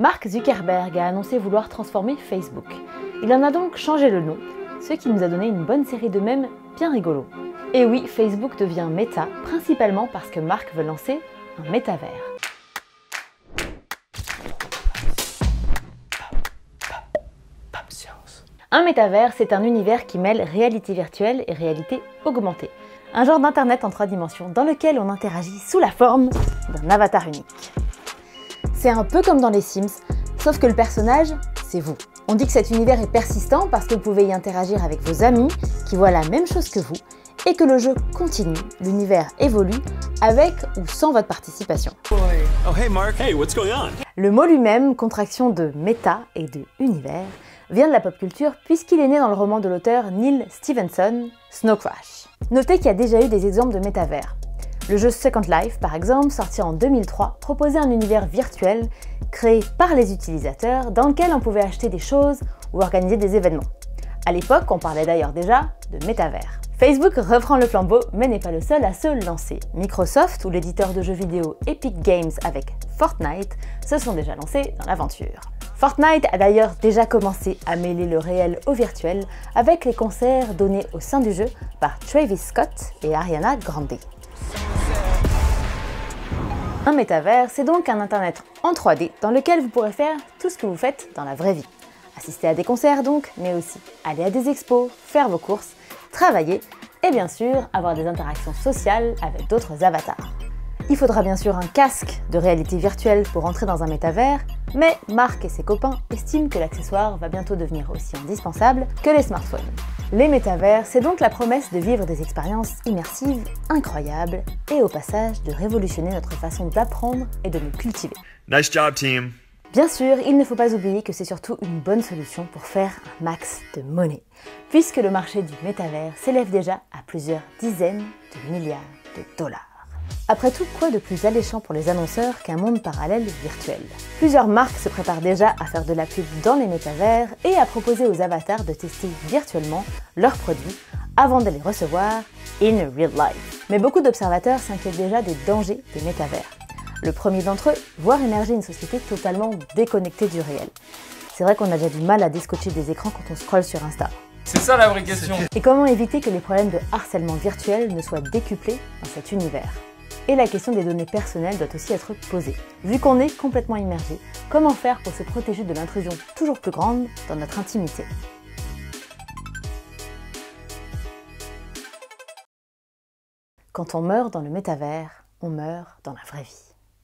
Mark Zuckerberg a annoncé vouloir transformer Facebook. Il en a donc changé le nom, ce qui nous a donné une bonne série de mèmes bien rigolos. Et oui, Facebook devient Meta, principalement parce que Mark veut lancer un métavers. Un métavers, c'est un univers qui mêle réalité virtuelle et réalité augmentée. Un genre d'internet en 3 dimensions dans lequel on interagit sous la forme d'un avatar unique. C'est un peu comme dans les Sims, sauf que le personnage, c'est vous. On dit que cet univers est persistant parce que vous pouvez y interagir avec vos amis qui voient la même chose que vous et que le jeu continue, l'univers évolue avec ou sans votre participation. Oh hey Mark, hey, what's going on? Le mot lui-même, contraction de méta et de univers, vient de la pop culture puisqu'il est né dans le roman de l'auteur Neal Stephenson, Snow Crash. Notez qu'il y a déjà eu des exemples de métavers. Le jeu Second Life, par exemple, sorti en 2003, proposait un univers virtuel créé par les utilisateurs dans lequel on pouvait acheter des choses ou organiser des événements. À l'époque, on parlait d'ailleurs déjà de métavers. Facebook reprend le flambeau, mais n'est pas le seul à se lancer. Microsoft ou l'éditeur de jeux vidéo Epic Games avec Fortnite se sont déjà lancés dans l'aventure. Fortnite a d'ailleurs déjà commencé à mêler le réel au virtuel avec les concerts donnés au sein du jeu par Travis Scott et Ariana Grande. Un métavers, c'est donc un internet en 3D dans lequel vous pourrez faire tout ce que vous faites dans la vraie vie. Assister à des concerts donc, mais aussi aller à des expos, faire vos courses, travailler et bien sûr avoir des interactions sociales avec d'autres avatars. Il faudra bien sûr un casque de réalité virtuelle pour entrer dans un métavers, mais Mark et ses copains estiment que l'accessoire va bientôt devenir aussi indispensable que les smartphones. Les métavers, c'est donc la promesse de vivre des expériences immersives incroyables et au passage de révolutionner notre façon d'apprendre et de nous cultiver. Nice job, team! Bien sûr, il ne faut pas oublier que c'est surtout une bonne solution pour faire un max de monnaie, puisque le marché du métavers s'élève déjà à plusieurs dizaines de milliards de dollars. Après tout, quoi de plus alléchant pour les annonceurs qu'un monde parallèle virtuel? Plusieurs marques se préparent déjà à faire de la pub dans les métavers et à proposer aux avatars de tester virtuellement leurs produits avant de les recevoir in real life. Mais beaucoup d'observateurs s'inquiètent déjà des dangers des métavers. Le premier d'entre eux, voir émerger une société totalement déconnectée du réel. C'est vrai qu'on a déjà du mal à déscotcher des écrans quand on scrolle sur Insta. C'est ça la vraie question. Et comment éviter que les problèmes de harcèlement virtuel ne soient décuplés dans cet univers? Et la question des données personnelles doit aussi être posée. Vu qu'on est complètement immergé, comment faire pour se protéger de l'intrusion toujours plus grande dans notre intimité? Quand on meurt dans le métavers, on meurt dans la vraie vie.